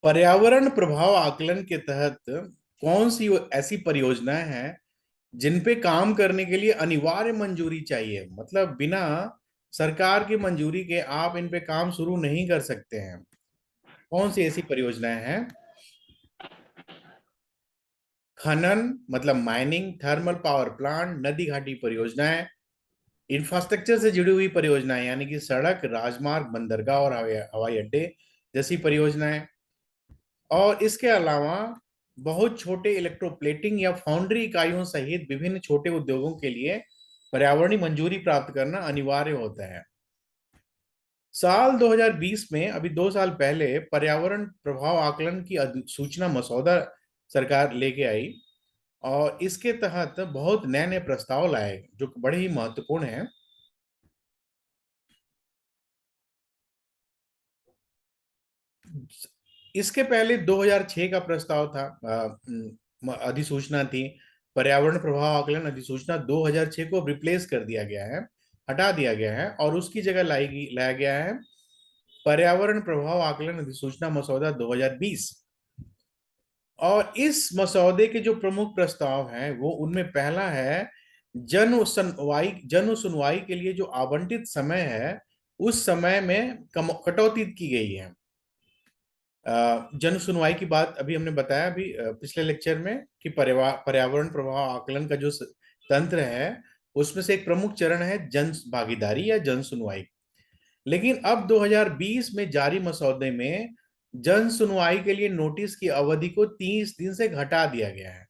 पर्यावरण प्रभाव आकलन के तहत कौन सी ऐसी परियोजनाएं हैं जिन पे काम करने के लिए अनिवार्य मंजूरी चाहिए, मतलब बिना सरकार की मंजूरी के आप इन पे काम शुरू नहीं कर सकते हैं? कौन सी ऐसी परियोजनाएं हैं? खनन मतलब माइनिंग, थर्मल पावर प्लांट, नदी घाटी परियोजनाएं, इंफ्रास्ट्रक्चर से जुड़ी हुई परियोजनाएं यानी कि सड़क, राजमार्ग, बंदरगाह और हवाई अड्डे जैसी परियोजनाएं, और इसके अलावा बहुत छोटे इलेक्ट्रोप्लेटिंग या फाउंड्री इकाइयों सहित विभिन्न छोटे उद्योगों के लिए पर्यावरणीय मंजूरी प्राप्त करना अनिवार्य होता है। साल 2020 में, अभी 2 साल पहले, पर्यावरण प्रभाव आकलन की अधिसूचना मसौदा सरकार लेके आई और इसके तहत बहुत नए नए प्रस्ताव लाए जो बड़े ही महत्वपूर्ण हैं। इसके पहले 2006 का प्रस्ताव था, अधिसूचना थी। पर्यावरण प्रभाव आकलन अधिसूचना 2006 को रिप्लेस कर दिया गया है, हटा दिया गया है, और उसकी जगह लाया गया है पर्यावरण प्रभाव आकलन अधिसूचना मसौदा 2020। और इस मसौदे के जो प्रमुख प्रस्ताव हैं वो, उनमें पहला है जन सुनवाई के लिए जो आवंटित समय है उस समय में कटौती की गई है। जन सुनवाई की बात अभी हमने बताया, अभी पिछले लेक्चर में, कि पर्यावरण प्रभाव आकलन का जो तंत्र है उसमें से एक प्रमुख चरण है जन भागीदारी या जन सुनवाई। लेकिन अब 2020 में जारी मसौदे में जन सुनवाई के लिए नोटिस की अवधि को 30 दिन से घटा दिया गया है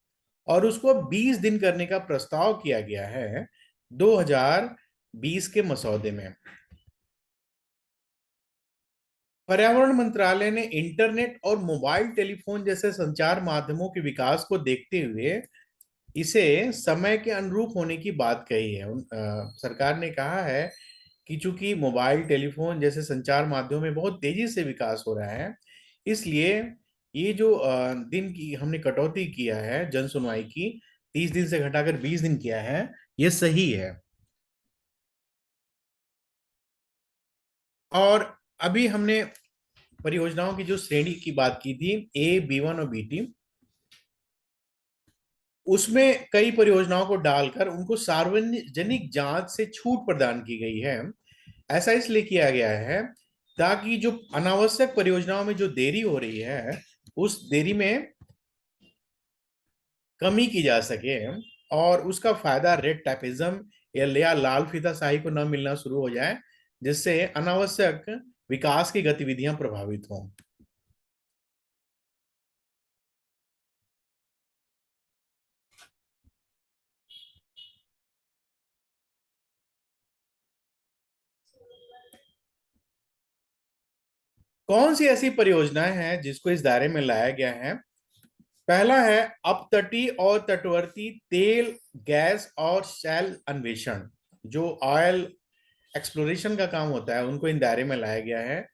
और उसको 20 दिन करने का प्रस्ताव किया गया है 2020 के मसौदे में। पर्यावरण मंत्रालय ने इंटरनेट और मोबाइल टेलीफोन जैसे संचार माध्यमों के विकास को देखते हुए इसे समय के अनुरूप होने की बात कही है। सरकार ने कहा है कि चूंकि मोबाइल टेलीफोन जैसे संचार माध्यमों में बहुत तेजी से विकास हो रहा है, इसलिए ये जो दिन की हमने कटौती किया है जन सुनवाई की, 30 दिन से घटाकर 20 दिन किया है, ये सही है। और अभी हमने परियोजनाओं की जो श्रेणी की बात की थी, A, B1 और B2, उसमें कई परियोजनाओं को डालकर उनको सार्वजनिक जांच से छूट प्रदान की गई है। ऐसा इसलिए किया गया है ताकि जो अनावश्यक परियोजनाओं में जो देरी हो रही है उस देरी में कमी की जा सके और उसका फायदा रेड टैपिज्म या लाल फीताशाही को न मिलना शुरू हो जाए, जिससे अनावश्यक विकास की गतिविधियां प्रभावित हों। कौन सी ऐसी परियोजनाएं हैं जिसको इस दायरे में लाया गया है? पहला है अपतटीय और तटवर्ती तेल, गैस और शैल अन्वेषण, जो ऑयल एक्सप्लोरेशन का काम होता है, उनको इन दायरे में लाया गया है।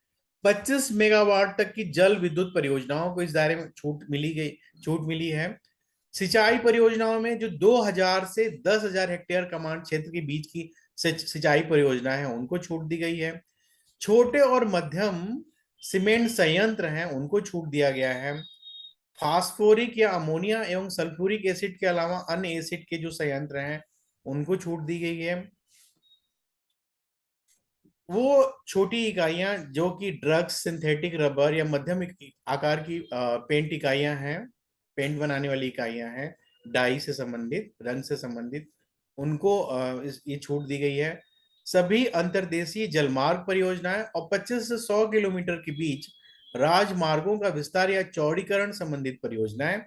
25 मेगावाट तक की जल विद्युत परियोजनाओं को इस दायरे में छूट मिली है। सिंचाई परियोजनाओं में जो 2000 से 10,000 हेक्टेयर कमांड क्षेत्र के बीच की सिंचाई परियोजनाएं हैं उनको छूट दी गई है। छोटे और मध्यम सीमेंट संयंत्र हैं उनको छूट दिया गया है। फास्फोरिक या अमोनिया एवं सल्फ्यूरिक एसिड के अलावा अन्य एसिड के जो संयंत्र हैं उनको छूट दी गई है। वो छोटी इकाइयां जो कि ड्रग्स, सिंथेटिक रबर या मध्यम आकार की पेंट इकाइयां हैं, पेंट बनाने वाली इकाइयां हैं, डाई से संबंधित, रंग से संबंधित, उनको ये छूट दी गई है। सभी अंतर्देशीय जलमार्ग परियोजनाएं और 25 से 100 किलोमीटर के बीच राजमार्गों का विस्तार या चौड़ीकरण संबंधित परियोजनाएं,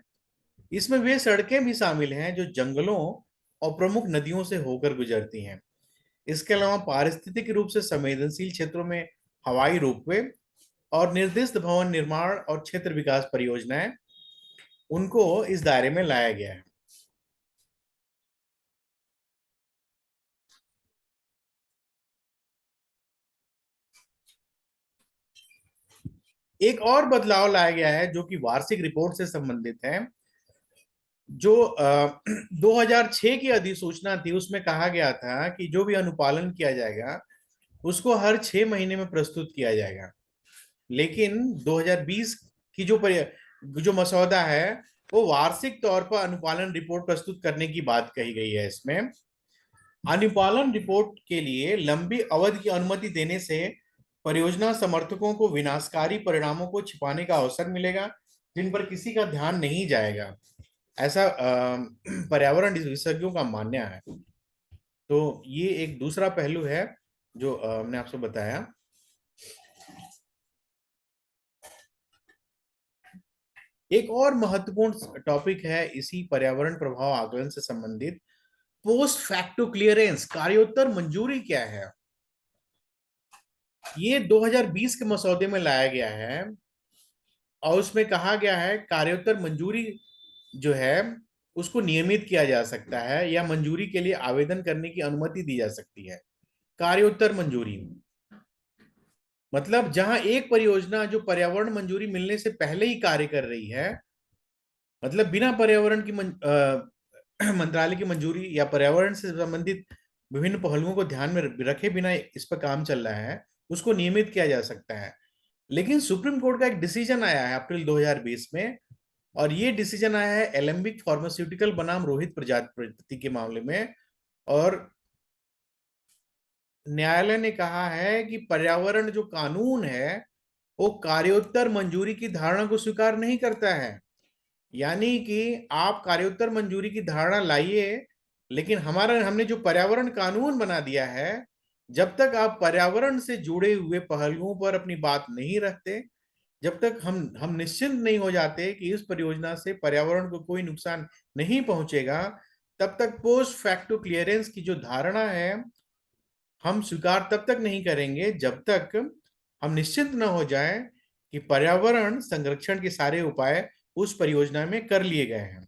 इसमें वे सड़कें भी शामिल हैं जो जंगलों और प्रमुख नदियों से होकर गुजरती हैं। इसके अलावा पारिस्थितिक रूप से संवेदनशील क्षेत्रों में हवाई रोपवे और निर्दिष्ट भवन निर्माण और क्षेत्र विकास परियोजनाएं, उनको इस दायरे में लाया गया है। एक और बदलाव लाया गया है जो कि वार्षिक रिपोर्ट से संबंधित है। जो 2006 की अधिसूचना थी उसमें कहा गया था कि जो भी अनुपालन किया जाएगा उसको हर 6 महीने में प्रस्तुत किया जाएगा, लेकिन 2020 कि जो मसौदा है वो वार्षिक तौर पर अनुपालन रिपोर्ट प्रस्तुत करने की बात कही गई है। इसमें अनुपालन रिपोर्ट के लिए लंबी अवधि की अनुमति देने से परियोजना समर्थकों को विनाशकारी परिणामों को छिपाने का अवसर मिलेगा जिन पर किसी का ध्यान नहीं जाएगा, ऐसा पर्यावरण विशेषज्ञों का मानना है। तो ये एक दूसरा पहलू है जो हमने आपसे बताया। एक और महत्वपूर्ण टॉपिक है इसी पर्यावरण प्रभाव आकलन से संबंधित, पोस्ट फैक्टो क्लियरेंस, कार्योत्तर मंजूरी क्या है। ये 2020 के मसौदे में लाया गया है और उसमें कहा गया है कार्योत्तर मंजूरी जो है उसको नियमित किया जा सकता है या मंजूरी के लिए आवेदन करने की अनुमति दी जा सकती है। कार्योत्तर मंजूरी मतलब जहां एक परियोजना जो पर्यावरण मंजूरी मिलने से पहले ही कार्य कर रही है, मतलब बिना पर्यावरण की मंत्रालय की मंजूरी या पर्यावरण से संबंधित विभिन्न पहलुओं को ध्यान में रखे बिना इस पर काम चल रहा है, उसको नियमित किया जा सकता है। लेकिन सुप्रीम कोर्ट का एक डिसीजन आया है अप्रैल 2020 में, और ये डिसीजन आया है एलेम्बिक फार्मास्यूटिकल बनाम रोहित प्रजापति के मामले में। और न्यायालय ने कहा है कि पर्यावरण जो कानून है वो कार्योत्तर मंजूरी की धारणा को स्वीकार नहीं करता है। यानी कि आप कार्योत्तर मंजूरी की धारणा लाइए, लेकिन हमने जो पर्यावरण कानून बना दिया है, जब तक आप पर्यावरण से जुड़े हुए पहलुओं पर अपनी बात नहीं रखते, जब तक हम निश्चिंत नहीं हो जाते कि इस परियोजना से पर्यावरण को कोई नुकसान नहीं पहुंचेगा, तब तक पोस्ट फैक्टो क्लियरेंस की जो धारणा है हम स्वीकार तब तक नहीं करेंगे जब तक हम निश्चिंत न हो जाएं कि पर्यावरण संरक्षण के सारे उपाय उस परियोजना में कर लिए गए हैं।